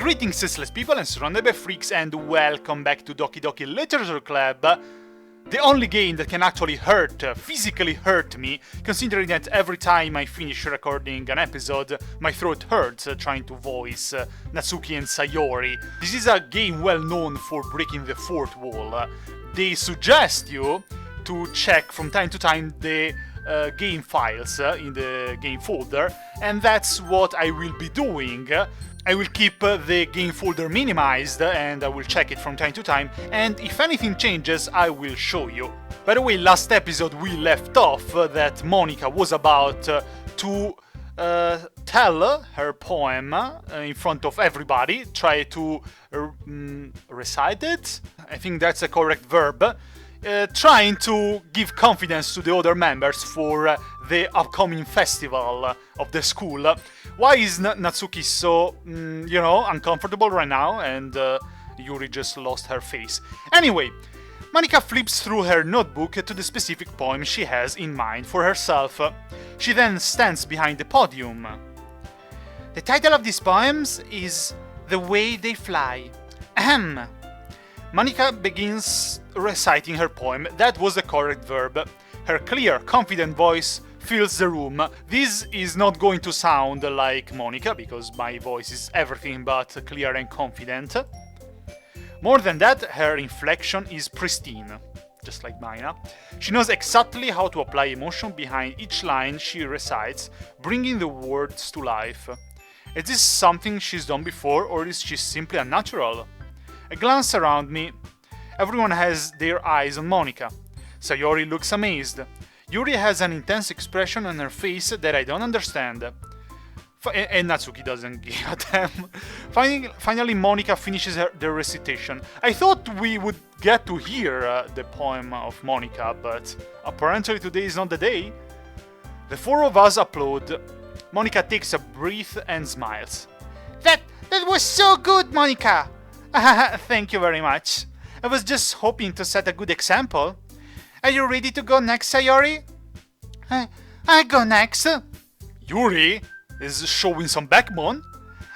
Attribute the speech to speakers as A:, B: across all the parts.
A: Greetings, senseless people and surrounded by freaks, and welcome back to Doki Doki Literature Club. The only game that can actually physically hurt me, considering that every time I finish recording an episode, my throat hurts trying to voice Natsuki and Sayori. This is a game well known for breaking the fourth wall. They suggest you to check from time to time the game files in the game folder, and that's what I will be doing. I will keep the game folder minimized and I will check it from time to time, and if anything changes I will show you. By the way, last episode we left off that Monica was about to tell her poem in front of everybody, try to recite it, I think that's a correct verb, trying to give confidence to the other members for the upcoming festival of the school. Why is Natsuki so, uncomfortable right now? And Yuri just lost her face. Anyway, Monica flips through her notebook to the specific poem she has in mind for herself. She then stands behind the podium. The title of these poems is The Way They Fly. Ahem. Monica begins reciting her poem. That was the correct verb. Her clear, confident voice fills the room. This is not going to sound like Monica, because my voice is everything but clear and confident. More than that, her inflection is pristine, just like mine. She knows exactly how to apply emotion behind each line she recites, bringing the words to life. Is this something she's done before, or is she simply a natural? I glance around me. Everyone has their eyes on Monica. Sayori looks amazed. Yuri has an intense expression on her face that I don't understand. And Natsuki doesn't give a damn. Finally, Monica finishes the recitation. I thought we would get to hear the poem of Monica, but apparently today is not the day. The four of us applaud. Monica takes a breath and smiles. That was so good, Monica! Thank you very much. I was just hoping to set a good example. Are you ready to go next, Sayori? I go next. Yuri is showing some backbone.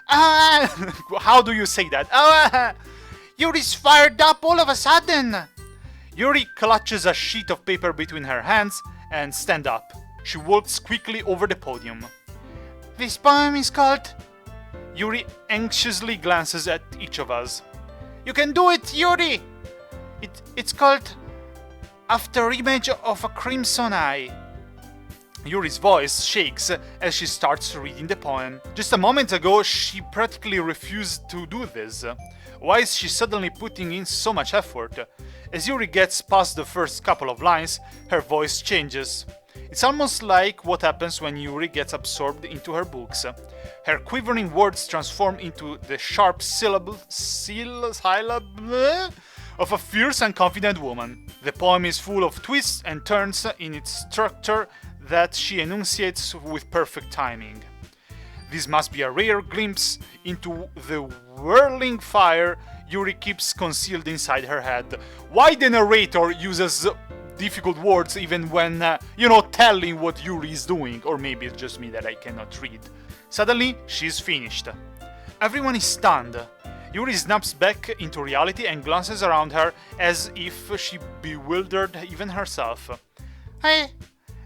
A: How do you say that? Yuri's fired up all of a sudden. Yuri clutches a sheet of paper between her hands and stands up. She walks quickly over the podium. This poem is called... Yuri anxiously glances at each of us. You can do it, Yuri! It's called... After Image of a Crimson Eye. Yuri's voice shakes as she starts reading the poem. Just a moment ago, she practically refused to do this. Why is she suddenly putting in so much effort? As Yuri gets past the first couple of lines, her voice changes. It's almost like what happens when Yuri gets absorbed into her books. Her quivering words transform into the sharp syllable of a fierce and confident woman. The poem is full of twists and turns in its structure that she enunciates with perfect timing. This must be a rare glimpse into the whirling fire Yuri keeps concealed inside her head. Why the narrator uses difficult words even when, telling what Yuri is doing? Or maybe it's just me that I cannot read. Suddenly, she's finished. Everyone is stunned. Yuri snaps back into reality and glances around her as if she bewildered even herself. Hey,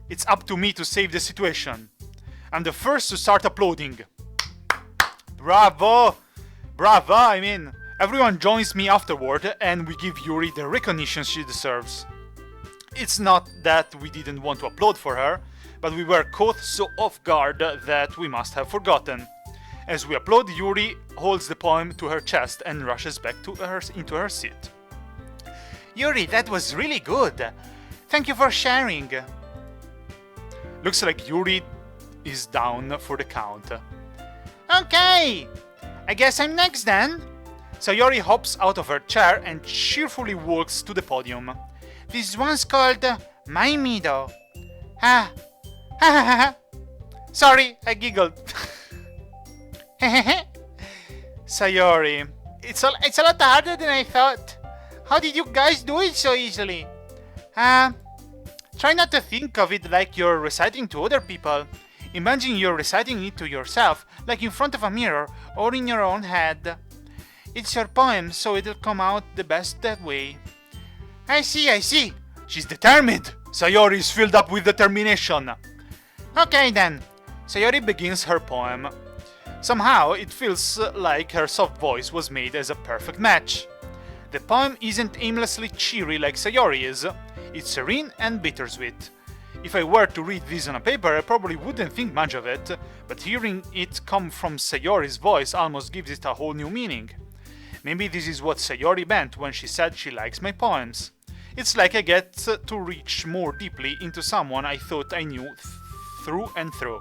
A: it's up to me to save the situation. I'm the first to start applauding. Bravo! Bravo, Everyone joins me afterward and we give Yuri the recognition she deserves. It's not that we didn't want to applaud for her, but we were caught so off guard that we must have forgotten. As we applaud, Yuri holds the poem to her chest and rushes back into her seat. Yuri, that was really good. Thank you for sharing. Looks like Yuri is down for the count. Okay, I guess I'm next then. Sayori hops out of her chair and cheerfully walks to the podium. This one's called My Mido. Sorry, I giggled. Sayori, it's a lot harder than I thought. How did you guys do it so easily? Try not to think of it like you're reciting to other people. Imagine you're reciting it to yourself, like in front of a mirror or in your own head. It's your poem, so it'll come out the best that way. I see. She's determined. Sayori is filled up with determination. Okay then. Sayori begins her poem. Somehow, it feels like her soft voice was made as a perfect match. The poem isn't aimlessly cheery like Sayori is. It's serene and bittersweet. If I were to read this on a paper, I probably wouldn't think much of it, but hearing it come from Sayori's voice almost gives it a whole new meaning. Maybe this is what Sayori meant when she said she likes my poems. It's like I get to reach more deeply into someone I thought I knew through and through.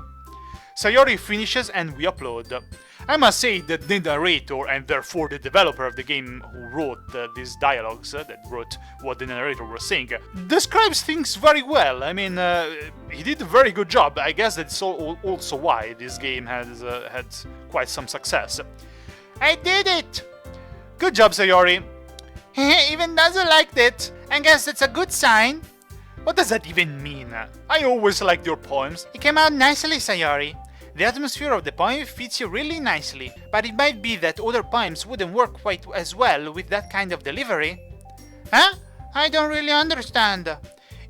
A: Sayori finishes and we upload. I must say that the narrator, and therefore the developer of the game who wrote these dialogues, that wrote what the narrator was saying, describes things very well. I mean, he did a very good job. I guess that's also why this game has had quite some success. I did it! Good job, Sayori. Even doesn't like it. I guess that's a good sign. What does that even mean? I always liked your poems. It came out nicely, Sayori. The atmosphere of the poem fits you really nicely, but it might be that other poems wouldn't work quite as well with that kind of delivery. Huh? I don't really understand.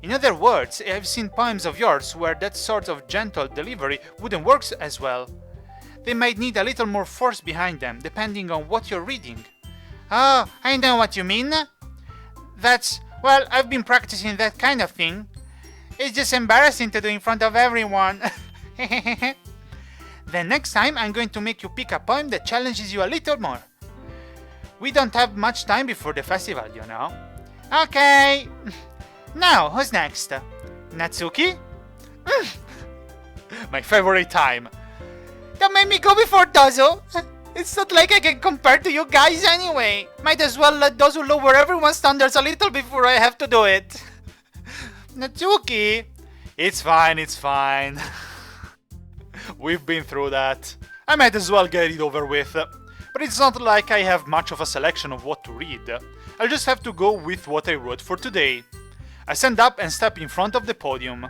A: In other words, I've seen poems of yours where that sort of gentle delivery wouldn't work as well. They might need a little more force behind them, depending on what you're reading. Oh, I know what you mean. Well, I've been practicing that kind of thing. It's just embarrassing to do in front of everyone. Then next time I'm going to make you pick a poem that challenges you a little more. We don't have much time before the festival, you know. Okay. Now, who's next? Natsuki? My favorite time. Don't make me go before Dozo. It's not like I can compare to you guys anyway. Might as well let Dozo lower everyone's standards a little before I have to do it. Natsuki? It's fine. We've been through that. I might as well get it over with. But it's not like I have much of a selection of what to read. I'll just have to go with what I wrote for today. I stand up and step in front of the podium.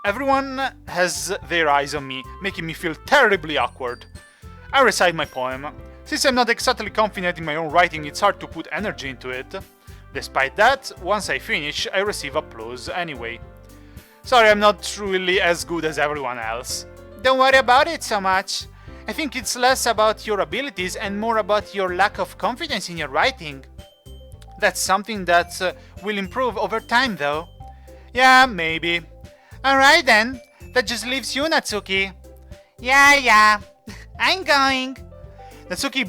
A: Everyone has their eyes on me, making me feel terribly awkward. I recite my poem. Since I'm not exactly confident in my own writing, it's hard to put energy into it. Despite that, once I finish, I receive applause anyway. Sorry, I'm not really as good as everyone else. Don't worry about it so much. I think it's less about your abilities and more about your lack of confidence in your writing. That's something that will improve over time, though. Yeah, maybe. Alright then, that just leaves you, Natsuki. Yeah, I'm going. Natsuki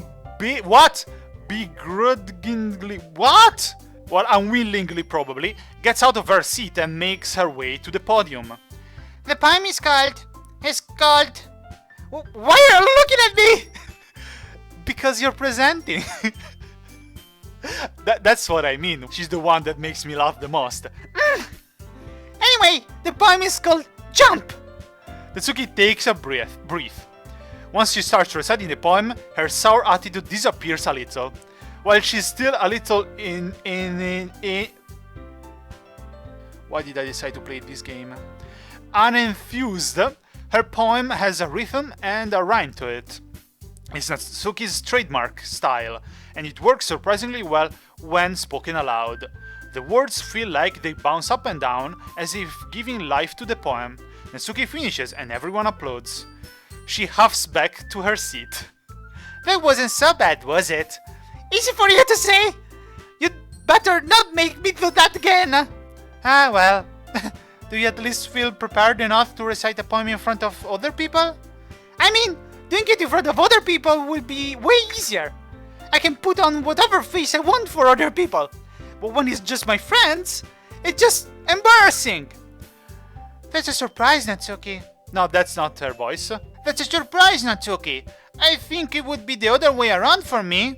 A: begrudgingly, what? Well, unwillingly probably, gets out of her seat and makes her way to the podium. The poem is called... Why are you looking at me? Because you're presenting. That's what I mean. She's the one that makes me laugh the most. Anyway, the poem is called Jump. Natsuki takes a breath. Once she starts reciting the poem, her sour attitude disappears a little. While she's still a little why did I decide to play this game? Unenthused, her poem has a rhythm and a rhyme to it. It's Natsuki's trademark style, and it works surprisingly well when spoken aloud. The words feel like they bounce up and down, as if giving life to the poem. Natsuki finishes and everyone applauds. She huffs back to her seat. That wasn't so bad, was it? Easy for you to say! You'd better not make me do that again! Ah, well. Do you at least feel prepared enough to recite a poem in front of other people? I mean, doing it in front of other people will be way easier. I can put on whatever face I want for other people. But when it's just my friends, it's just embarrassing. That's a surprise, Natsuki. No, that's not her voice. That's a surprise, Natsuki. I think it would be the other way around for me.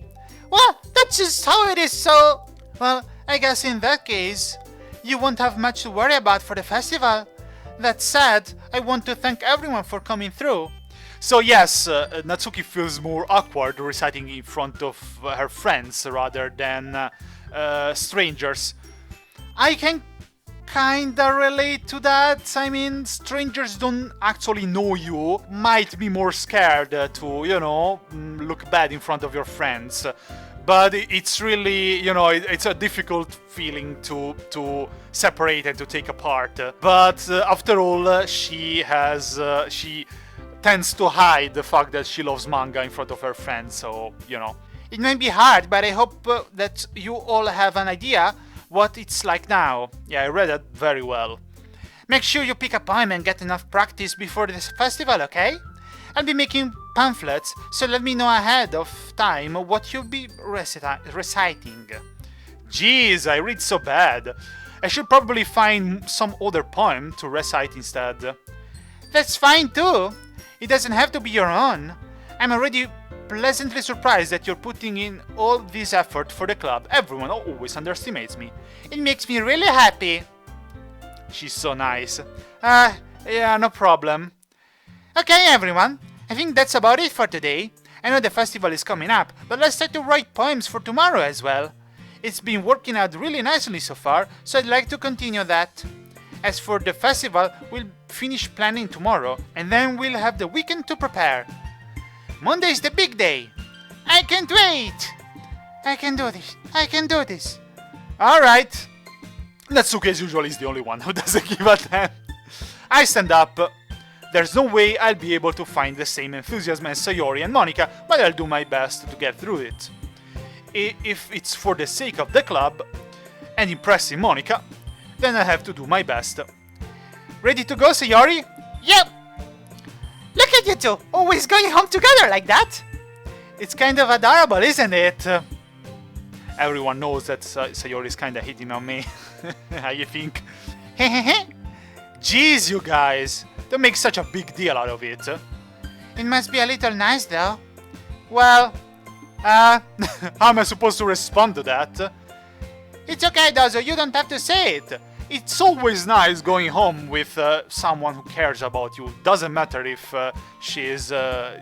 A: Well, that's just how it is, so... Well, I guess in that case, you won't have much to worry about for the festival. That said, I want to thank everyone for coming through. So yes, Natsuki feels more awkward reciting in front of her friends rather than strangers. I can kinda relate to that. I mean, strangers don't actually know you, might be more scared to, you know, look bad in front of your friends. But it's really, you know, it's a difficult feeling to separate and to take apart. But after all, she tends to hide the fact that she loves manga in front of her friends, so, you know. It may be hard, but I hope that you all have an idea what it's like now. Yeah, I read it very well. Make sure you pick a poem and get enough practice before this festival, okay? I'll be making pamphlets, so let me know ahead of time what you'll be reciting. Jeez, I read so bad. I should probably find some other poem to recite instead. That's fine too. It doesn't have to be your own. I'm already pleasantly surprised that you're putting in all this effort for the club. Everyone always underestimates me. It makes me really happy. She's so nice. Yeah, no problem. Okay, everyone. I think that's about it for today. I know the festival is coming up, but let's try to write poems for tomorrow as well. It's been working out really nicely so far, so I'd like to continue that. As for the festival, we'll finish planning tomorrow, and then we'll have the weekend to prepare. Monday's the big day. I can't wait. I can do this. I can do this. Alright. Natsuki, as usual, is the only one who doesn't give a damn. I stand up. There's no way I'll be able to find the same enthusiasm as Sayori and Monica, but I'll do my best to get through it. If it's for the sake of the club and impressing Monica, then I'll have to do my best. Ready to go, Sayori?
B: Yep! Look at you two, always going home together like that!
A: It's kind of adorable, isn't it? Everyone knows that Sayori is kinda hitting on me. How you think?
B: Hehehe.
A: Jeez, you guys! Don't make such a big deal out of it.
B: It must be a little nice though.
A: Well, how am I supposed to respond to that?
B: It's okay, Dozo, you don't have to say it.
A: It's always nice going home with someone who cares about you. Doesn't matter if she is,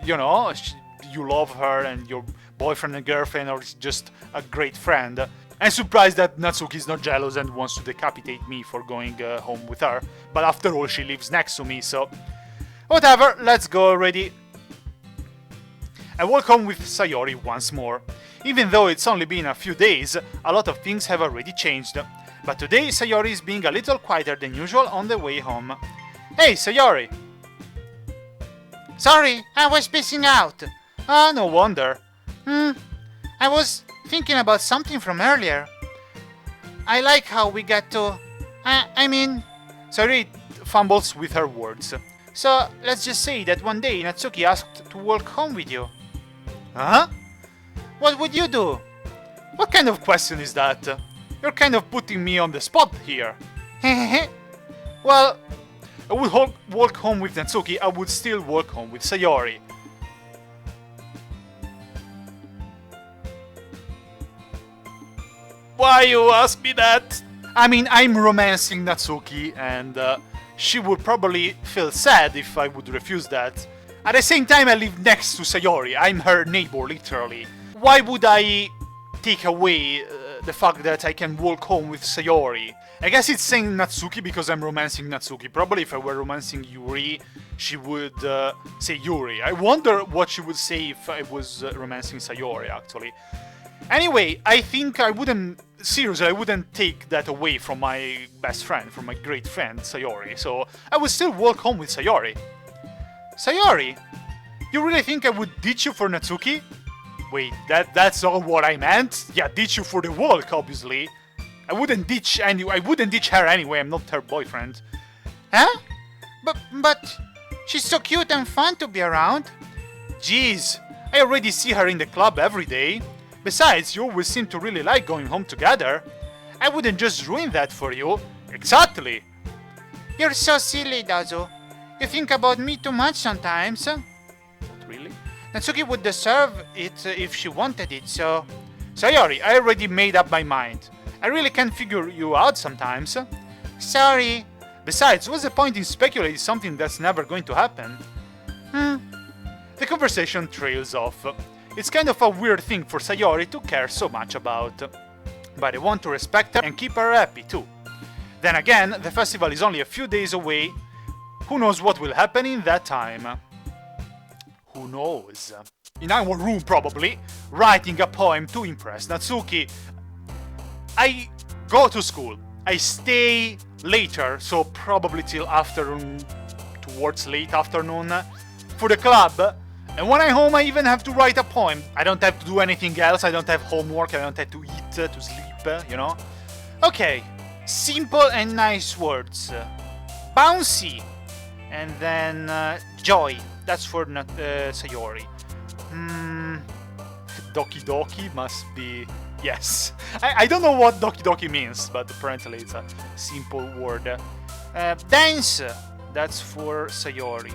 A: you know, you love her and your boyfriend and girlfriend, or just a great friend. I'm surprised that Natsuki is not jealous and wants to decapitate me for going home with her. But after all, she lives next to me, so... Whatever, let's go already. I walk home with Sayori once more. Even though it's only been a few days, a lot of things have already changed. But today, Sayori is being a little quieter than usual on the way home. Hey, Sayori!
B: Sorry, I was missing out.
A: Ah, no wonder.
B: I was thinking about something from earlier. I like how we got to... I mean...
A: Sayori fumbles with her words.
B: So, let's just say that one day Natsuki asked to walk home with you.
A: Huh?
B: What would you do?
A: What kind of question is that? You're kind of putting me on the spot here. Well, I would walk home with Natsuki, I would still walk home with Sayori. Why you ask me that? I mean, I'm romancing Natsuki, and she would probably feel sad if I would refuse that. At the same time, I live next to Sayori. I'm her neighbor, literally. Why would I take away the fact that I can walk home with Sayori? I guess it's saying Natsuki because I'm romancing Natsuki. Probably if I were romancing Yuri, she would say Yuri. I wonder what she would say if I was romancing Sayori, actually. Anyway, I think I wouldn't... Seriously, I wouldn't take that away from my best friend, from my great friend, Sayori. So, I would still walk home with Sayori. Sayori? You really think I would ditch you for Natsuki? Wait, that's not what I meant? Yeah, ditch you for the walk, obviously. I wouldn't ditch her anyway, I'm not her boyfriend.
B: Huh? But she's so cute and fun to be around.
A: Jeez, I already see her in the club every day. Besides, you always seem to really like going home together. I wouldn't just ruin that for you. Exactly.
B: You're so silly, Dazu. You think about me too much sometimes.
A: Not really.
B: Natsuki would deserve it if she wanted it, so...
A: Sayori, I already made up my mind. I really can't figure you out sometimes.
B: Sorry.
A: Besides, what's the point in speculating something that's never going to happen? The conversation trails off. It's kind of a weird thing for Sayori to care so much about. But I want to respect her and keep her happy too. Then again, the festival is only a few days away. Who knows what will happen in that time? Who knows? in our room probably, writing a poem to impress Natsuki. I go to school. I stay later, so probably till afternoon, towards late afternoon, for the club. And when I'm home, I even have to write a poem. I don't have to do anything else. I don't have homework. I don't have to eat, to sleep, you know? Okay, simple and nice words. Bouncy. And then joy. That's for Sayori. Doki Doki must be... Yes. I don't know what Doki Doki means, but apparently it's a simple word. Dance. That's for Sayori.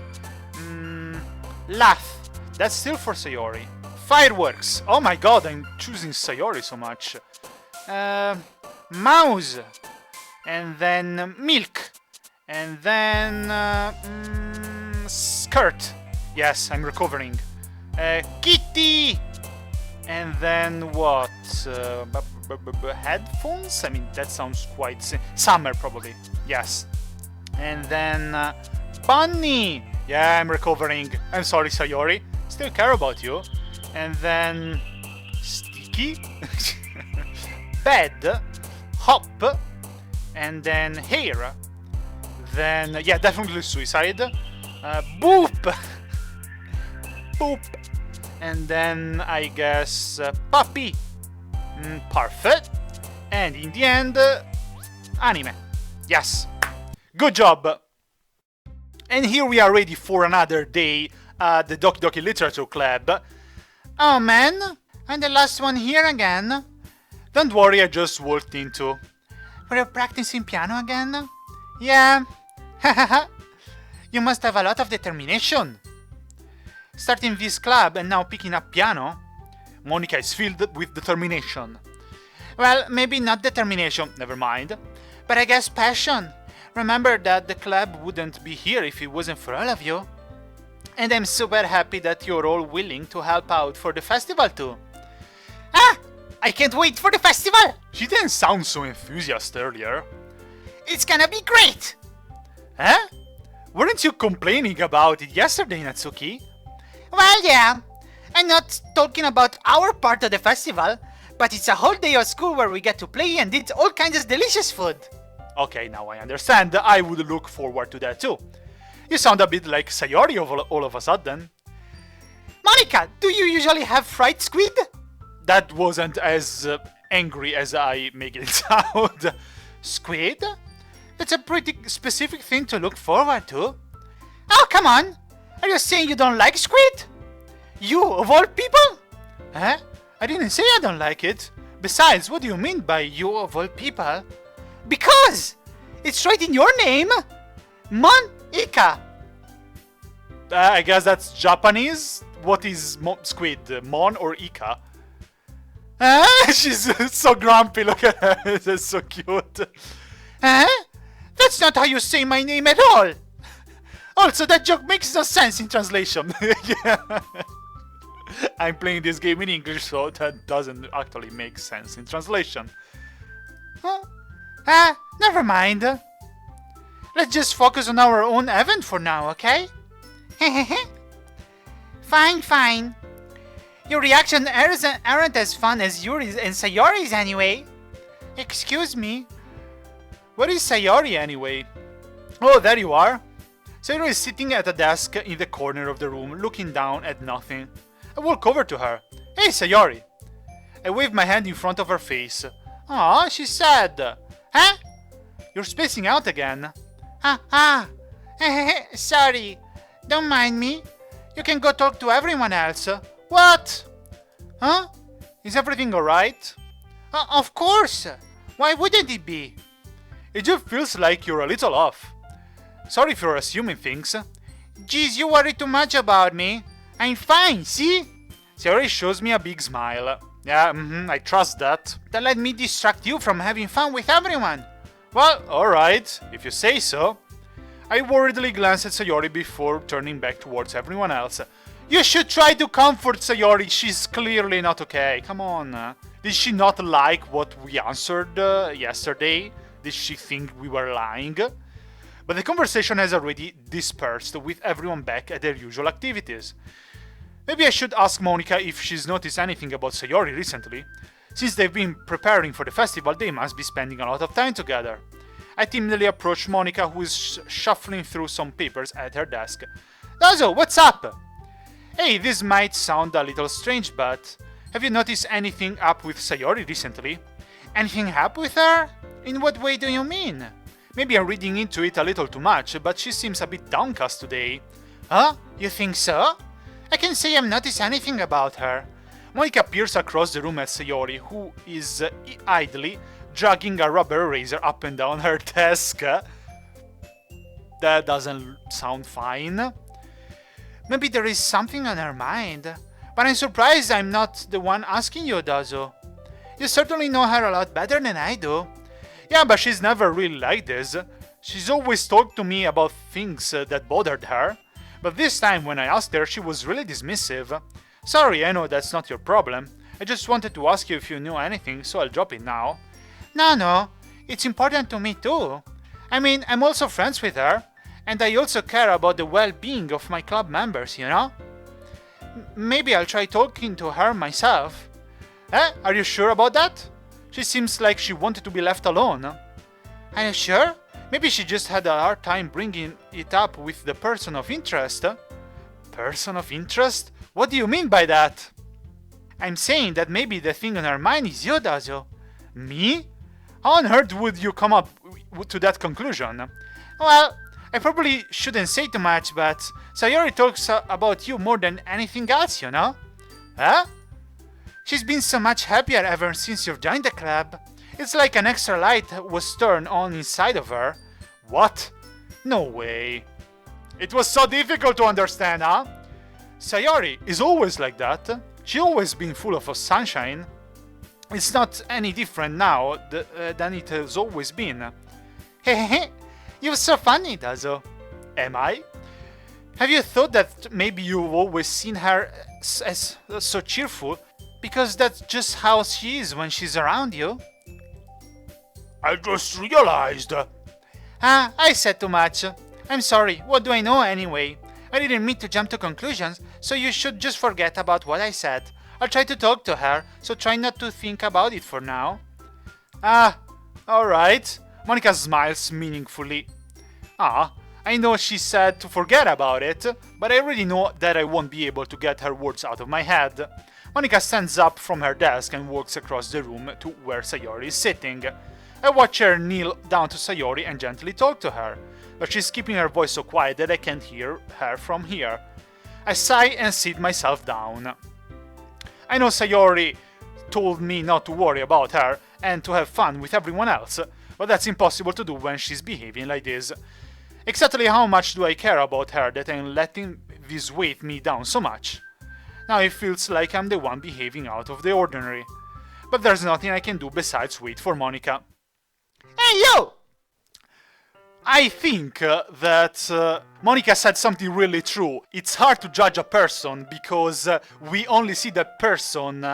A: Laugh. That's still for Sayori. Fireworks. Oh my god, I'm choosing Sayori so much. Mouse. And then milk. And then skirt. Yes, I'm recovering. Kitty. And then what? Headphones? I mean, that sounds quite... Summer, probably. Yes. And then bunny. Yeah, I'm recovering. I'm sorry, Sayori. Still care about you. And then sticky. Bed. Hop. And then hair. Then, yeah, definitely suicide. Boop. Boop. And then, I guess, puppy. Perfect. And in the end, anime. Yes. Good job. And here we are ready for another day at the Doki Doki Literature Club.
B: Oh man, I'm the last one here again.
A: Don't worry, I just walked into.
B: We're practicing piano again? Yeah. You must have a lot of determination. Starting this club and now picking up piano?
A: Monica is filled with determination.
B: Well, maybe not determination, never mind. But I guess passion. Remember that the club wouldn't be here if it wasn't for all of you. And I'm super happy that you're all willing to help out for the festival too. Ah! I can't wait for the festival!
A: She didn't sound so enthusiastic earlier.
B: It's gonna be great!
A: Huh? Weren't you complaining about it yesterday, Natsuki?
B: Well, yeah. I'm not talking about our part of the festival, but it's a whole day of school where we get to play and eat all kinds of delicious food.
A: Okay, now I understand. I would look forward to that too. You sound a bit like Sayori all of a sudden.
B: Monica, do you usually have fried squid?
A: That wasn't as angry as I make it sound.
B: Squid? That's a pretty specific thing to look forward to. Oh, come on! Are you saying you don't like squid? You, of all people?
A: Huh? I didn't say I don't like it. Besides, what do you mean by you of all people?
B: Because! It's right in your name! Mon-ika!
A: I guess that's Japanese? What is squid? Mon or Ika? She's so grumpy, look at her, that's so cute.
B: Huh? That's not how you say my name at all! Also, that joke makes no sense in translation.
A: Yeah. I'm playing this game in English, so that doesn't actually make sense in translation.
B: Never mind. Let's just focus on our own event for now, okay? Fine, fine. Your reactions aren't as fun as Yuri's and Sayori's anyway. Excuse me.
A: Where is Sayori anyway? Oh, there you are. Sayori is sitting at a desk in the corner of the room, looking down at nothing. I walk over to her. Hey, Sayori. I wave my hand in front of her face. Aw, she's sad.
B: Huh?
A: You're spacing out again.
B: Sorry. Don't mind me. You can go talk to everyone else.
A: What? Huh? Is everything alright?
B: Of course. Why wouldn't it be?
A: It just feels like you're a little off. Sorry for assuming things.
B: Geez, you worry too much about me. I'm fine, see?
A: Sayori shows me a big smile. Yeah, I trust that.
B: Then let me distract you from having fun with everyone.
A: Well, alright, if you say so. I worriedly glance at Sayori before turning back towards everyone else. You should try to comfort Sayori, she's clearly not okay. Come on. Did she not like what we answered yesterday? Did she think we were lying? But the conversation has already dispersed with everyone back at their usual activities. Maybe I should ask Monica if she's noticed anything about Sayori recently. Since they've been preparing for the festival, they must be spending a lot of time together. I timidly approach Monica, who is shuffling through some papers at her desk. Dazo, what's up? Hey, this might sound a little strange, but have you noticed anything up with Sayori recently? Anything up with her? In what way do you mean? Maybe I'm reading into it a little too much, but she seems a bit downcast today. Huh? You think so? I can't say I've noticed anything about her. Monica peers across the room at Sayori, who is idly dragging a rubber eraser up and down her desk. That doesn't sound fine. Maybe there is something on her mind. But I'm surprised I'm not the one asking you, Dazo. You certainly know her a lot better than I do. Yeah, but she's never really like this. She's always talked to me about things that bothered her. But this time when I asked her, she was really dismissive. Sorry, I know that's not your problem. I just wanted to ask you if you knew anything, so I'll drop it now. No, it's important to me too. I mean, I'm also friends with her, and I also care about the well-being of my club members, you know? Maybe I'll try talking to her myself. Are you sure about that? She seems like she wanted to be left alone. Are you sure? Maybe she just had a hard time bringing it up with the person of interest. Person of interest? What do you mean by that? I'm saying that maybe the thing on her mind is you, Dazo. Me? How on earth would you come up to that conclusion? Well, I probably shouldn't say too much, but Sayori talks about you more than anything else, you know? Huh? She's been so much happier ever since you've joined the club. It's like an extra light was turned on inside of her. What? No way. It was so difficult to understand, huh? Sayori is always like that. She's always been full of sunshine. It's not any different now than it has always been. Hehehe, you're so funny, Dazo. Am I? Have you thought that maybe you've always seen her as so cheerful? Because that's just how she is when she's around you. I just realized. I said too much. I'm sorry, what do I know anyway? I didn't mean to jump to conclusions, so you should just forget about what I said. I'll try to talk to her, so try not to think about it for now. Alright. Monica smiles meaningfully. I know she said to forget about it, but I already know that I won't be able to get her words out of my head. Monica stands up from her desk and walks across the room to where Sayori is sitting. I watch her kneel down to Sayori and gently talk to her, but she's keeping her voice so quiet that I can't hear her from here. I sigh and sit myself down. I know Sayori told me not to worry about her and to have fun with everyone else, but that's impossible to do when she's behaving like this. Exactly how much do I care about her that I'm letting this weight me down so much? Now it feels like I'm the one behaving out of the ordinary. But there's nothing I can do besides wait for Monica. Hey, you! I think that Monica said something really true. It's hard to judge a person because we only see that person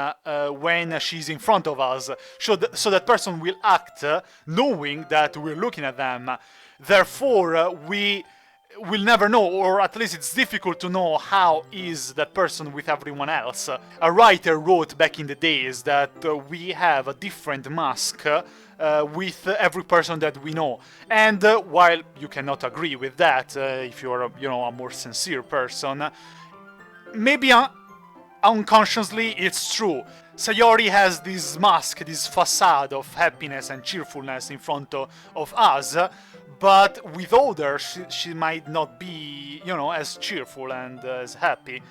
A: when she's in front of us. So that person will act knowing that we're looking at them. Therefore, we will never know, or at least it's difficult to know how is that person with everyone else. A writer wrote back in the days that we have a different mask with every person that we know. And while you cannot agree with that, if you're a more sincere person, maybe unconsciously it's true. Sayori has this mask, this facade of happiness and cheerfulness in front of us, but with others she might not be, as cheerful and as happy.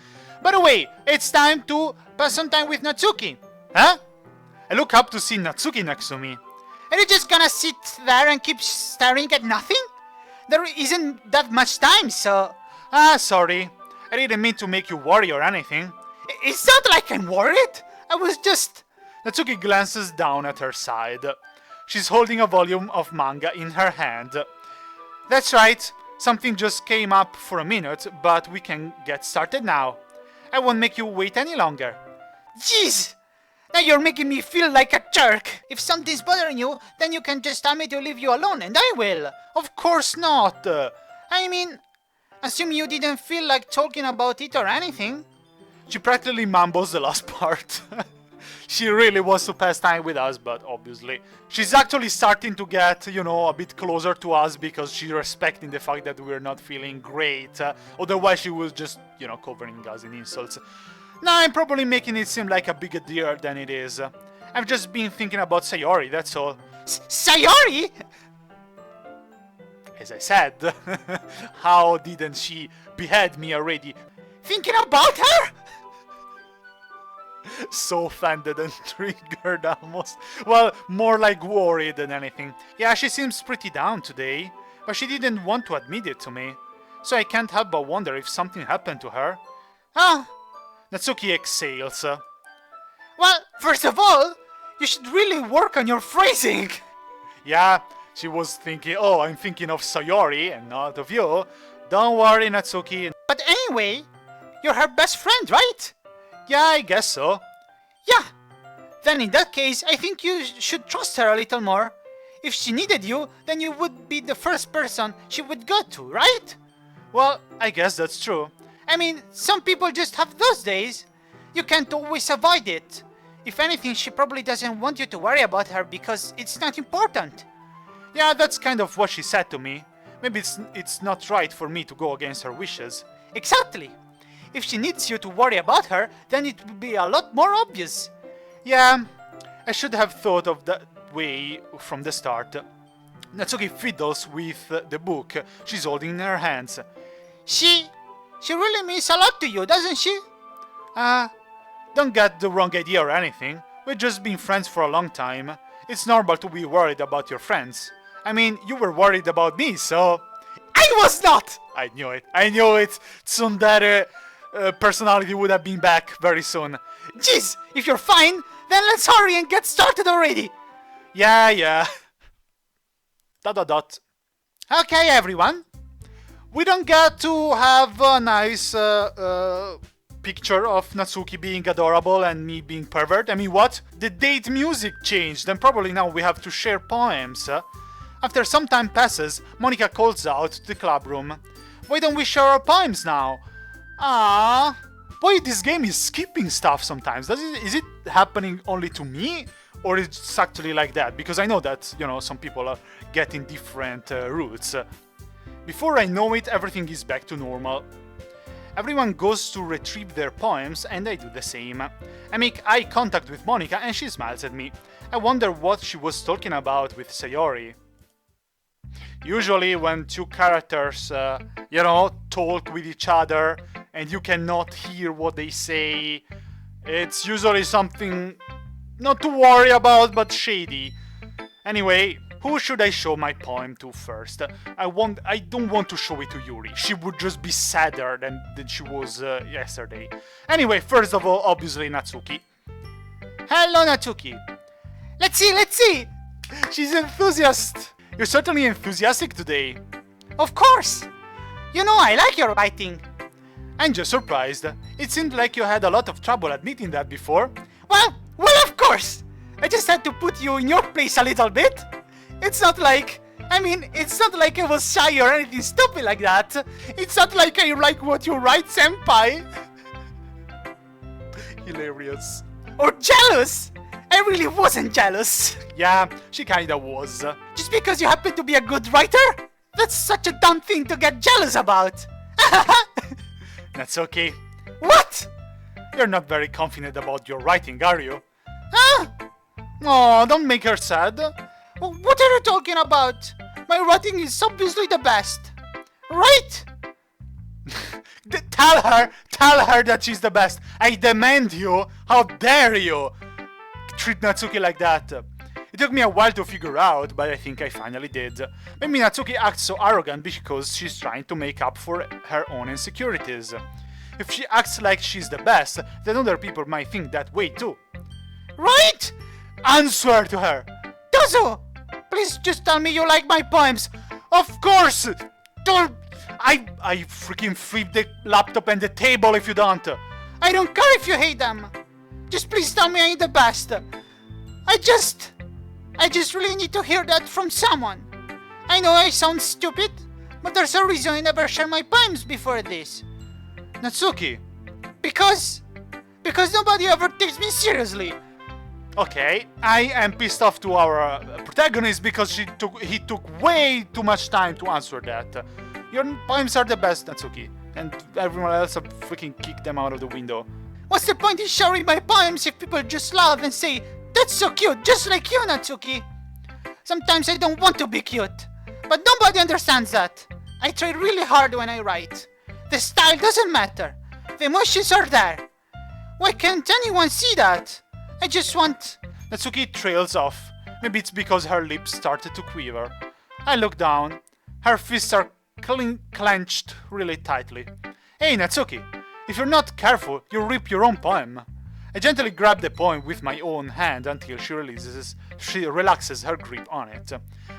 A: By the way, it's time to pass some time with Natsuki. Huh? I look up to see Natsuki next to me. Are you just gonna sit there and keep staring at nothing? There isn't that much time, so... sorry. I didn't mean to make you worry or anything. It's not like I'm worried. I was just... Natsuki glances down at her side. She's holding a volume of manga in her hand. That's right. Something just came up for a minute, but we can get started now. I won't make you wait any longer. Jeez! Now you're making me feel like a jerk. If something's bothering you, then you can just tell me to leave you alone and I will. Of course not. I mean, assume you didn't feel like talking about it or anything. She practically mumbles the last part. She really wants to pass time with us, but obviously she's actually starting to get, you know, a bit closer to us because she's respecting the fact that we're not feeling great. Otherwise she was just, you know, covering us in insults. Now I'm probably making it seem like a bigger deal than it is. I've just been thinking about Sayori, that's all.
B: Sayori?
A: As I said, how didn't she behead me already?
B: Thinking about her?
A: So offended and triggered almost. Well, more like worried than anything. Yeah, she seems pretty down today, but she didn't want to admit it to me. So I can't help but wonder if something happened to her.
B: Ah,
A: Natsuki exhales.
B: well, first of all, you should really work on your phrasing.
A: Yeah, she was thinking, oh, I'm thinking of Sayori and not of you. Don't worry, Natsuki.
B: But anyway, you're her best friend, right?
A: Yeah, I guess so.
B: Yeah. Then in that case, I think you should trust her a little more. If she needed you, then you would be the first person she would go to, right?
A: Well, I guess that's true.
B: I mean, some people just have those days. You can't always avoid it. If anything, she probably doesn't want you to worry about her because it's not important.
A: Yeah, that's kind of what she said to me. Maybe it's not right for me to go against her wishes.
B: Exactly. If she needs you to worry about her, then it would be a lot more obvious.
A: Yeah, I should have thought of that way from the start. Natsuki fiddles with the book she's holding in her hands.
B: She really means a lot to you, doesn't she?
A: Don't get the wrong idea or anything. We've just been friends for a long time. It's normal to be worried about your friends. I mean, you were worried about me, so...
B: I was not!
A: I knew it. Tsundere personality would have been back very soon.
B: Jeez, if you're fine, then let's hurry and get started already.
A: Yeah. ...
B: Okay, everyone.
A: We don't get to have a nice picture of Natsuki being adorable and me being pervert. I mean, what? The date music changed, and probably now we have to share poems. After some time passes, Monica calls out to the club room. Why don't we share our poems now? Ah, boy, this game is skipping stuff sometimes. Is it happening only to me? Or is it actually like that? Because I know that, you know, some people are getting different routes. Before I know it, everything is back to normal. Everyone goes to retrieve their poems, and I do the same. I make eye contact with Monica, and she smiles at me. I wonder what she was talking about with Sayori. Usually when two characters, talk with each other, and you cannot hear what they say, it's usually something not to worry about, but shady. Anyway, who should I show my poem to first? I don't want to show it to Yuri. She would just be sadder than she was yesterday. Anyway, first of all, obviously Natsuki.
B: Hello, Natsuki. Let's see.
A: She's enthusiastic. You're certainly enthusiastic today.
B: Of course. You know I like your writing.
A: I'm just surprised. It seemed like you had a lot of trouble admitting that before.
B: Well, of course. I just had to put you in your place a little bit. It's not like I was shy or anything stupid like that. It's not like I like what you write, senpai.
A: Hilarious.
B: Or jealous. I really wasn't jealous.
A: Yeah, she kinda was.
B: Just because you happen to be a good writer? That's such a dumb thing to get jealous about.
A: That's okay.
B: What?
A: You're not very confident about your writing, are you?
B: Huh?
A: Oh, don't make her sad.
B: What are you talking about? My writing is obviously the best. Right?
A: Tell her that she's the best. I demand you. How dare you treat Natsuki like that? It took me a while to figure out, but I think I finally did. Maybe Natsuki acts so arrogant because she's trying to make up for her own insecurities. If she acts like she's the best, then other people might think that way too.
B: Right?
A: Answer to her.
B: Dozo! Please just tell me you like my poems.
A: Of course! Don't... I freaking flip the laptop and the table if you don't.
B: I don't care if you hate them. Just please tell me I ain't the best. I just really need to hear that from someone. I know I sound stupid, but there's a reason I never shared my poems before this.
A: Natsuki.
B: Because Because nobody ever takes me seriously.
A: Okay, I am pissed off to our protagonist because he took way too much time to answer that. Your poems are the best, Natsuki, and everyone else freaking kicked them out of the window.
B: What's the point in sharing my poems if people just laugh and say, "That's so cute, just like you, Natsuki"? Sometimes I don't want to be cute, but nobody understands that. I try really hard when I write. The style doesn't matter. The emotions are there. Why can't anyone see that? I just want...
A: Natsuki trails off. Maybe it's because her lips started to quiver. I look down. Her fists are clenched really tightly. Hey, Natsuki, if you're not careful, you'll rip your own poem. I gently grab the poem with my own hand until she relaxes her grip on it.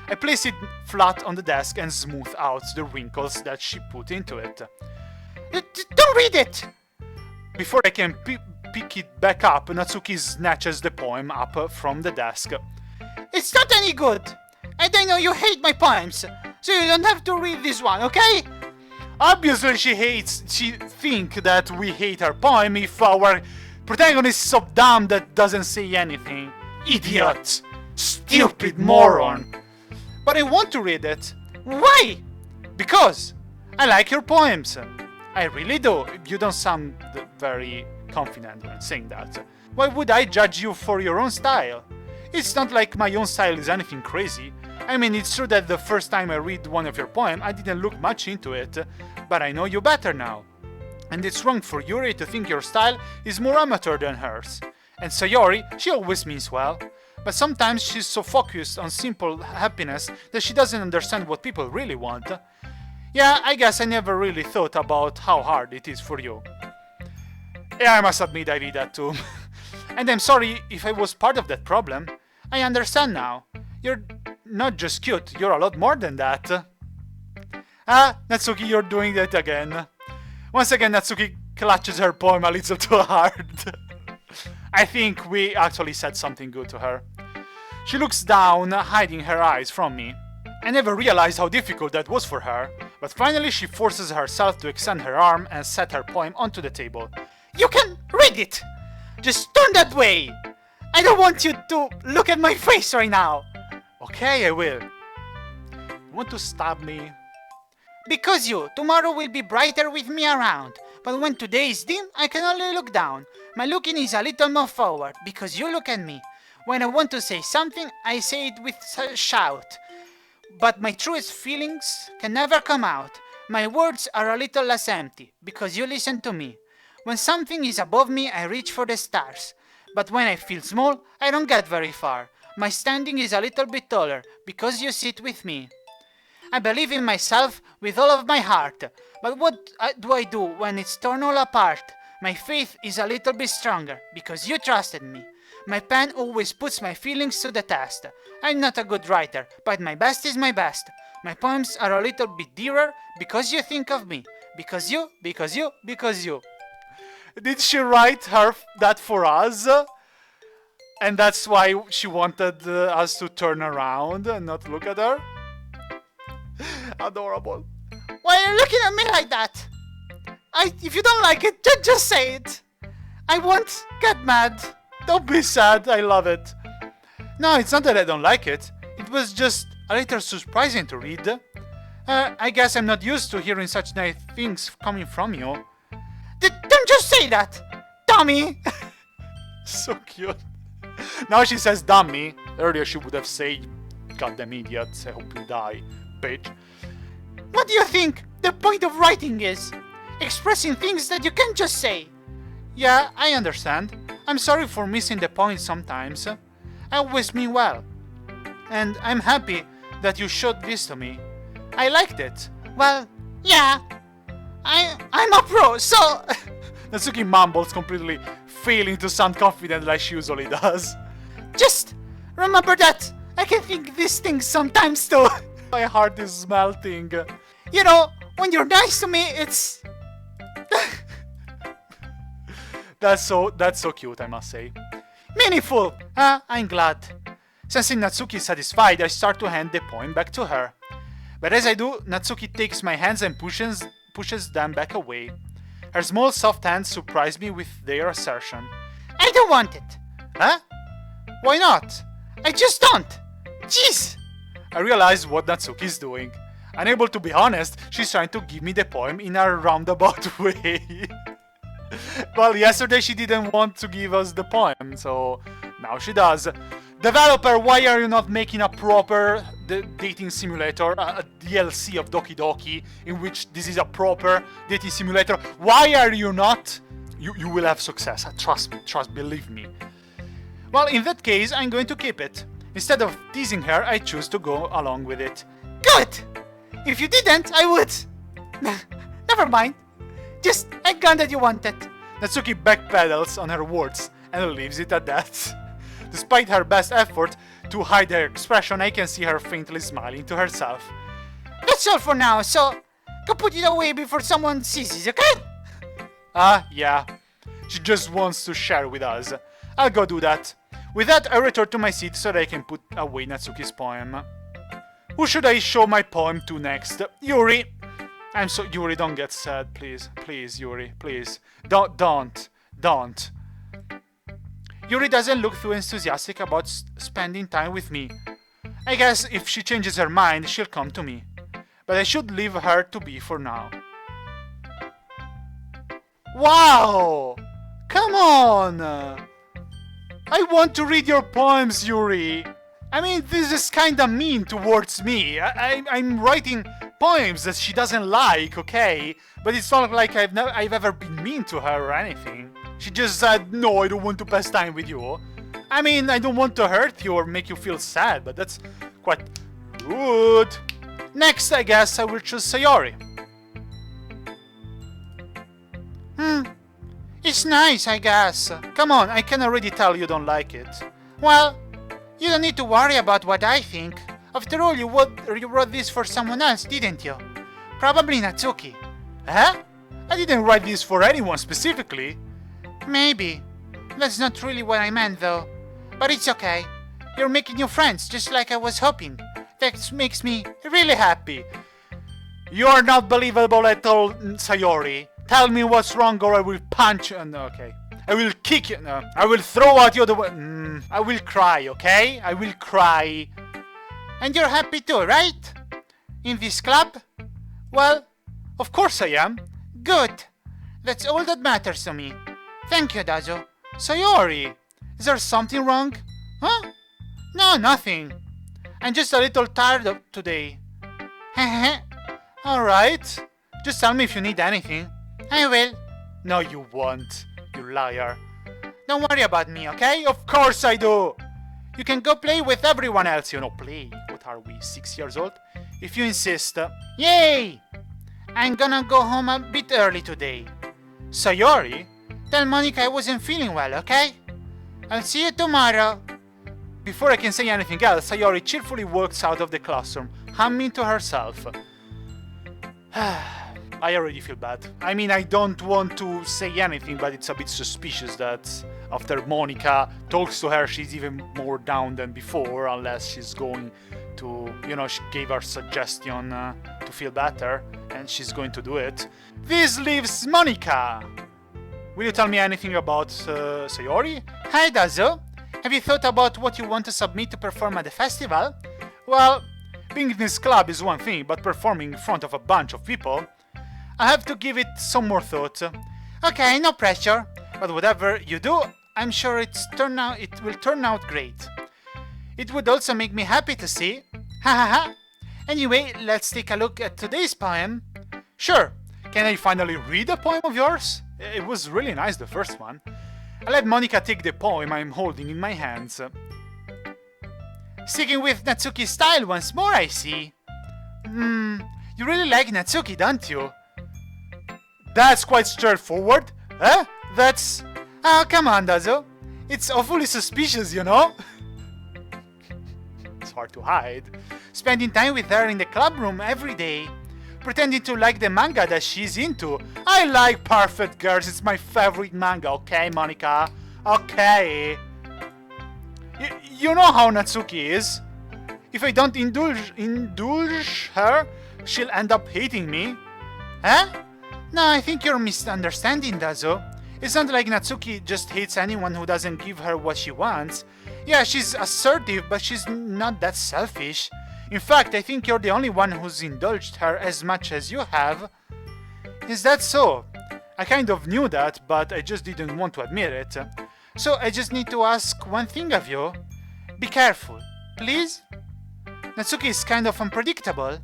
A: I place it flat on the desk and smooth out the wrinkles that she put into it.
B: Don't read it!
A: Before I can pick it back up, Natsuki snatches the poem up from the desk.
B: It's not any good! And I know you hate my poems, so you don't have to read this one, okay?
A: Obviously she thinks that we hate her poem if our protagonist is so dumb that doesn't say anything. Idiot! Stupid moron! But I want to read it.
B: Why?
A: Because I like your poems. I really do. You don't sound very confident when saying that. Why would I judge you for your own style? It's not like my own style is anything crazy. I mean, it's true that the first time I read one of your poems, I didn't look much into it, but I know you better now. And it's wrong for Yuri to think your style is more amateur than hers. And Sayori, she always means well, but sometimes she's so focused on simple happiness that she doesn't understand what people really want. Yeah, I guess I never really thought about how hard it is for you. Yeah, I must admit I did that too. And I'm sorry if I was part of that problem. I understand now. You're not just cute, you're a lot more than that. Ah, Natsuki, you're doing that again. Once again, Natsuki clutches her poem a little too hard. I think we actually said something good to her. She looks down, hiding her eyes from me. I never realized how difficult that was for her, but finally she forces herself to extend her arm and set her poem onto the table.
B: You can read it! Just turn that way! I don't want you to look at my face right now!
A: Okay, I will. You want to stab me?
B: Because tomorrow will be brighter with me around, but when today is dim, I can only look down. My looking is a little more forward, because you look at me. When I want to say something, I say it with a shout. But my truest feelings can never come out. My words are a little less empty, because you listen to me. When something is above me, I reach for the stars. But when I feel small, I don't get very far. My standing is a little bit taller, because you sit with me. I believe in myself with all of my heart. But what do I do when it's torn all apart? My faith is a little bit stronger, because you trusted me. My pen always puts my feelings to the test. I'm not a good writer, but my best is my best. My poems are a little bit dearer because you think of me. Because you.
A: Did she write that for us? And that's why she wanted us to turn around and not look at her? Adorable.
B: Why are you looking at me like that? If you don't like it, just say it. I won't get mad.
A: Don't be sad, I love it. No, it's not that I don't like it. It was just a little surprising to read. I guess I'm not used to hearing such nice things coming from you.
B: Don't just say that, dummy.
A: So cute. Now she says dummy. Earlier she would have said, goddamn idiots, I hope you die, bitch.
B: What do you think the point of writing is? Expressing things that you can't just say.
A: Yeah, I understand. I'm sorry for missing the point sometimes. I always mean well. And I'm happy that you showed this to me. I liked it.
B: Well, yeah. I'm a pro, so...
A: Natsuki mumbles, completely failing to sound confident like she usually does.
B: Just remember that I can think these things sometimes too.
A: My heart is melting.
B: You know, when you're nice to me, it's...
A: That's so cute, I must say.
B: Meaningful!
A: I'm glad. Sensing Natsuki is satisfied, I start to hand the poem back to her. But as I do, Natsuki takes my hands and pushes them back away. Her small soft hands surprise me with their assertion.
B: I don't want it.
A: Huh? Why not?
B: I just don't. Jeez.
A: I realize what Natsuki's doing. Unable to be honest, she's trying to give me the poem in a roundabout way. Well, yesterday she didn't want to give us the poem, so now she does. Developer, why are you not making a proper dating simulator, a DLC of Doki Doki, in which this is a proper dating simulator? Why are you not? You will have success, trust me, believe me. Well, in that case, I'm going to keep it. Instead of teasing her, I choose to go along with it.
B: Good! If you didn't, I would. Never mind. Just, I'm glad that you wanted.
A: Natsuki backpedals on her words and leaves it at that. Despite her best effort to hide her expression, I can see her faintly smiling to herself.
B: That's all for now, so go put it away before someone sees it, okay?
A: Yeah. She just wants to share with us. I'll go do that. With that, I return to my seat so that I can put away Natsuki's poem. Who should I show my poem to next? Yuri! Yuri, don't get sad, please. Please, Yuri, please. Don't. Yuri doesn't look too enthusiastic about spending time with me. I guess if she changes her mind, she'll come to me. But I should leave her to be for now. Wow! Come on! I want to read your poems, Yuri! I mean, this is kinda mean towards me. I'm writing poems that she doesn't like, okay? But it's not like I've ever been mean to her or anything. She just said, no, I don't want to pass time with you. I mean, I don't want to hurt you or make you feel sad, but that's quite good. Next, I guess I will choose Sayori.
B: It's nice, I guess.
A: Come on, I can already tell you don't like it.
B: Well, you don't need to worry about what I think. After all, you wrote this for someone else, didn't you? Probably Natsuki.
A: Huh? I didn't write this for anyone specifically.
B: Maybe. That's not really what I meant, though. But it's okay. You're making new friends, just like I was hoping. That makes me really happy.
A: You're not believable at all, Sayori. Tell me what's wrong or I will punch... okay. I will kick you. No. I will throw at you the way... I will cry, okay? I will cry.
B: And you're happy too, right? In this club?
A: Well, of course I am.
B: Good. That's all that matters to me. Thank you, Dazo.
A: Sayori, is there something wrong?
B: Huh? No, nothing.
A: I'm just a little tired of today.
B: Heh.
A: Alright. Just tell me if you need anything.
B: I will.
A: No, you won't. You liar.
B: Don't worry about me, okay?
A: Of course I do. You can go play with everyone else, you know. Play? What are we, 6 years old? If you insist.
B: Yay! I'm gonna go home a bit early today.
A: Sayori?
B: Tell Monica I wasn't feeling well, okay? I'll see you tomorrow.
A: Before I can say anything else, Sayori cheerfully walks out of the classroom, humming to herself. I already feel bad. I mean, I don't want to say anything, but it's a bit suspicious that after Monica talks to her, she's even more down than before, unless she's going to, she gave her suggestion to feel better, and she's going to do it. This leaves Monica! Will you tell me anything about Sayori?
B: Hi, Dazo. Have you thought about what you want to submit to perform at the festival?
A: Well, being in this club is one thing, but performing in front of a bunch of people, I have to give it some more thought.
B: Okay, no pressure.
A: But whatever you do, I'm sure it will turn out great. It would also make me happy to see.
B: Ha ha ha. Anyway, let's take a look at today's poem.
A: Sure. Can I finally read a poem of yours? It was really nice, the first one. I let Monica take the poem I'm holding in my hands.
B: Sticking with Natsuki's style once more, I see. You really like Natsuki, don't you?
A: That's quite straightforward. Huh? That's...
B: Oh, come on, Dazo.
A: It's awfully suspicious, you know? It's hard to hide.
B: Spending time with her in the club room every day. Pretending to like the manga that she's into.
A: I like Perfect Girls. It's my favorite manga, okay, Monica? Okay. You know how Natsuki is. If I don't indulge her, she'll end up hating me.
B: Huh? No, I think you're misunderstanding Dazo. It's not like Natsuki just hates anyone who doesn't give her what she wants. Yeah, she's assertive, but she's not that selfish. In fact, I think you're the only one who's indulged her as much as you have. Is that so? I kind of knew that, but I just didn't want to admit it. So I just need to ask one thing of you. Be careful, please? Natsuki is kind of unpredictable.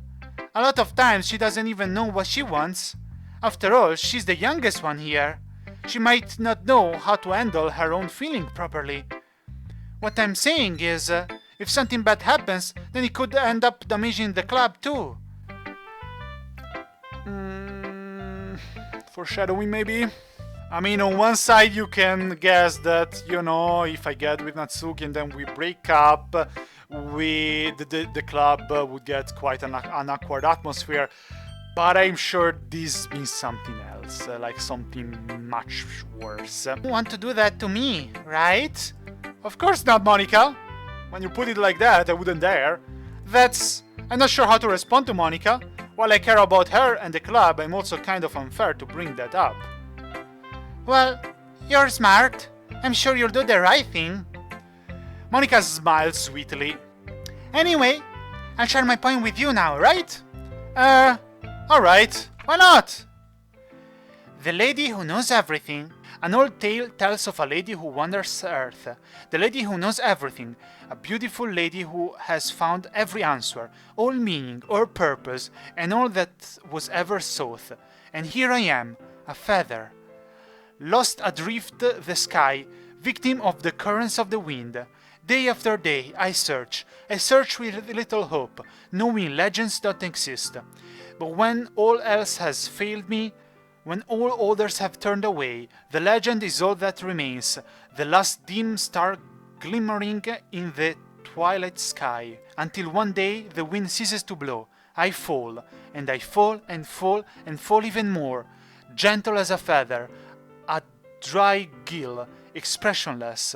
B: A lot of times she doesn't even know what she wants. After all, she's the youngest one here. She might not know how to handle her own feeling properly. What I'm saying is, if something bad happens, then it could end up damaging the club too.
A: Foreshadowing, maybe? I mean, on one side you can guess that, you know, if I get with Natsuki and then we break up, the club would get quite an awkward atmosphere. But I'm sure this means something else, like something much worse.
B: You want to do that to me, right?
A: Of course not, Monica. When you put it like that, I wouldn't dare. I'm not sure how to respond to Monica. While I care about her and the club, I'm also kind of unfair to bring that up.
B: Well, you're smart. I'm sure you'll do the right thing.
A: Monica smiled sweetly.
B: Anyway, I'll share my point with you now, right?
A: Alright, why not?
B: The lady who knows everything. An old tale tells of a lady who wanders Earth. The lady who knows everything. A beautiful lady who has found every answer, all meaning, all purpose, and all that was ever sought. And here I am, a feather. Lost adrift the sky, victim of the currents of the wind. Day after day, I search with little hope, knowing legends don't exist. But when all else has failed me, when all others have turned away, the legend is all that remains, the last dim star glimmering in the twilight sky, until one day the wind ceases to blow. I fall, and I fall, and fall, and fall even more, gentle as a feather, a dry gill, expressionless.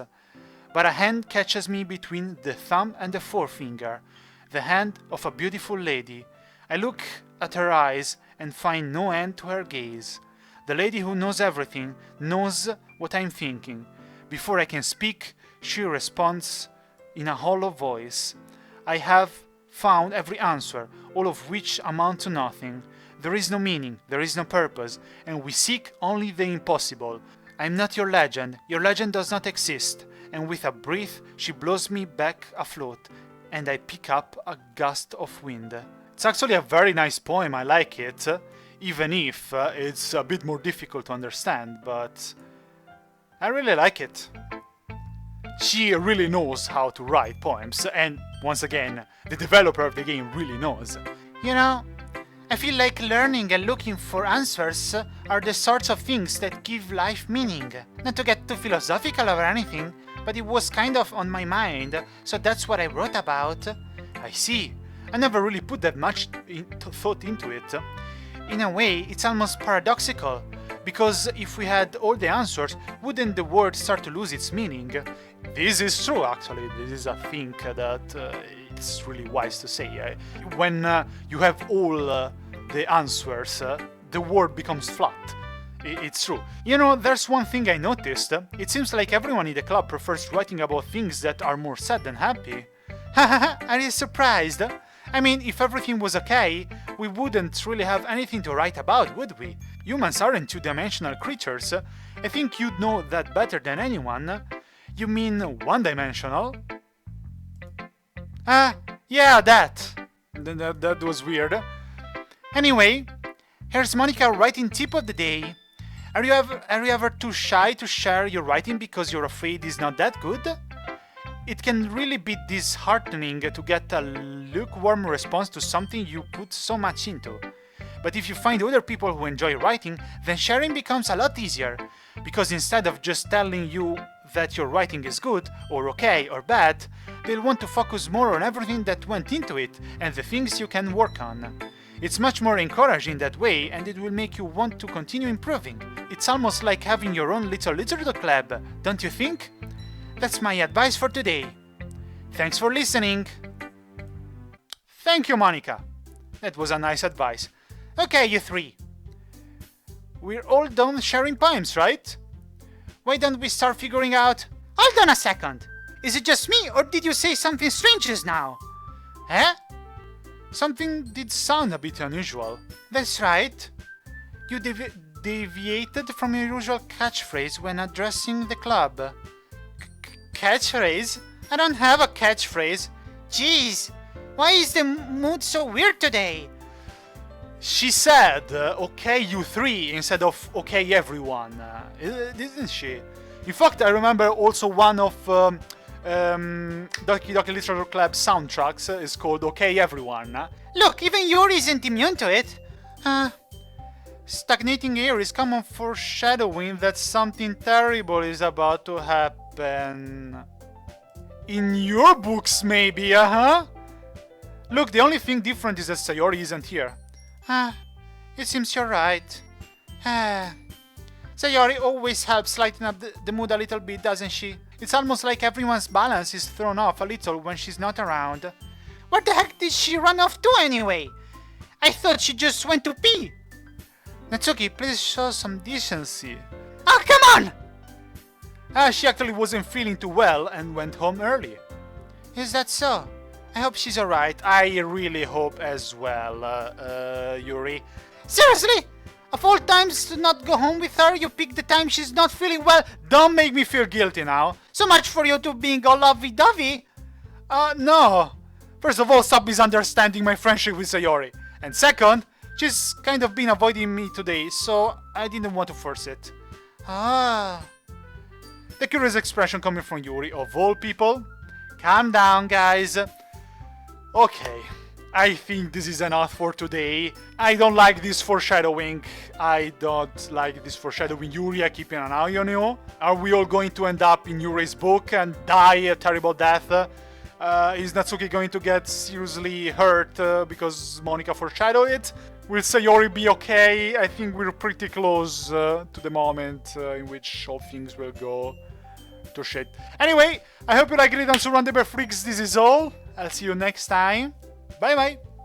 B: But a hand catches me between the thumb and the forefinger, the hand of a beautiful lady. I look at her eyes and find no end to her gaze. The lady who knows everything knows what I'm thinking. Before I can speak, she responds in a hollow voice. I have found every answer, all of which amount to nothing. There is no meaning, there is no purpose, and we seek only the impossible. I'm not your legend does not exist. And with a breath, she blows me back afloat, and I pick up a gust of wind.
A: It's actually a very nice poem, I like it, even if it's a bit more difficult to understand, but I really like it. She really knows how to write poems, and once again, the developer of the game really knows.
B: You know, I feel like learning and looking for answers are the sorts of things that give life meaning. Not to get too philosophical or anything, but it was kind of on my mind, so that's what I wrote about.
A: I see. I never really put that much thought into it.
B: In a way, it's almost paradoxical, because if we had all the answers, wouldn't the world start to lose its meaning?
A: This is true, actually. This is a thing that it's really wise to say. When you have all the answers, the world becomes flat. It's true. You know, there's one thing I noticed. It seems like everyone in the club prefers writing about things that are more sad than happy.
B: Haha, are you surprised? I mean, if everything was okay, we wouldn't really have anything to write about, would we?
A: Humans aren't two-dimensional creatures. I think you'd know that better than anyone. You mean one-dimensional?
B: Yeah, that.
A: That was weird.
B: Anyway, here's Monica writing tip of the day. Are you ever too shy to share your writing because you're afraid it's not that good? It can really be disheartening to get a lukewarm response to something you put so much into. But if you find other people who enjoy writing, then sharing becomes a lot easier, because instead of just telling you that your writing is good, or okay, or bad, they'll want to focus more on everything that went into it and the things you can work on. It's much more encouraging that way, and it will make you want to continue improving. It's almost like having your own little literature club, don't you think? That's my advice for today. Thanks for listening.
A: Thank you, Monica. That was a nice advice.
B: Okay, you three. We're all done sharing poems, right? Why don't we start figuring out... Hold on a second! Is it just me, or did you say something strange just now? Eh?
A: Something did sound a bit unusual.
B: That's right. You deviated from your usual catchphrase when addressing the club. Catchphrase? I don't have a catchphrase. Jeez, why is the mood so weird today?
A: She said, okay you three, instead of okay everyone, didn't she? In fact, I remember also one of Doki Doki Literature Club soundtracks is called Okay Everyone.
B: Look, even Yuri isn't immune to it. Stagnating air is common foreshadowing that something terrible is about to happen.
A: In your books, maybe, Look, the only thing different is that Sayori isn't here.
B: It seems you're right. Sayori always helps lighten up the mood a little bit, doesn't she? It's almost like everyone's balance is thrown off a little when she's not around. Where the heck did she run off to anyway? I thought she just went to pee. Natsuki, please show some decency. Oh, come on!
A: She actually wasn't feeling too well and went home early.
B: Is that so? I hope she's alright.
A: I really hope as well, Yuri.
B: Seriously? Of all times to not go home with her, you pick the time she's not feeling well.
A: Don't make me feel guilty now.
B: So much for you two being all lovey-dovey.
A: No. First of all, stop misunderstanding my friendship with Sayori. And second, she's kind of been avoiding me today, so I didn't want to force it.
B: Ah.
A: The curious expression coming from Yuri, of all people. Calm down, guys. Okay, I think this is enough for today. I don't like this foreshadowing. I don't like this foreshadowing. Yuri, I'm keeping an eye on you. Are we all going to end up in Yuri's book and die a terrible death? Is Natsuki going to get seriously hurt because Monika foreshadowed it? Will Sayori be okay? I think we're pretty close to the moment in which all things will go to shit. Anyway, I hope you liked it on SurroundEdByFreaks. This is all. I'll see you next time. Bye bye.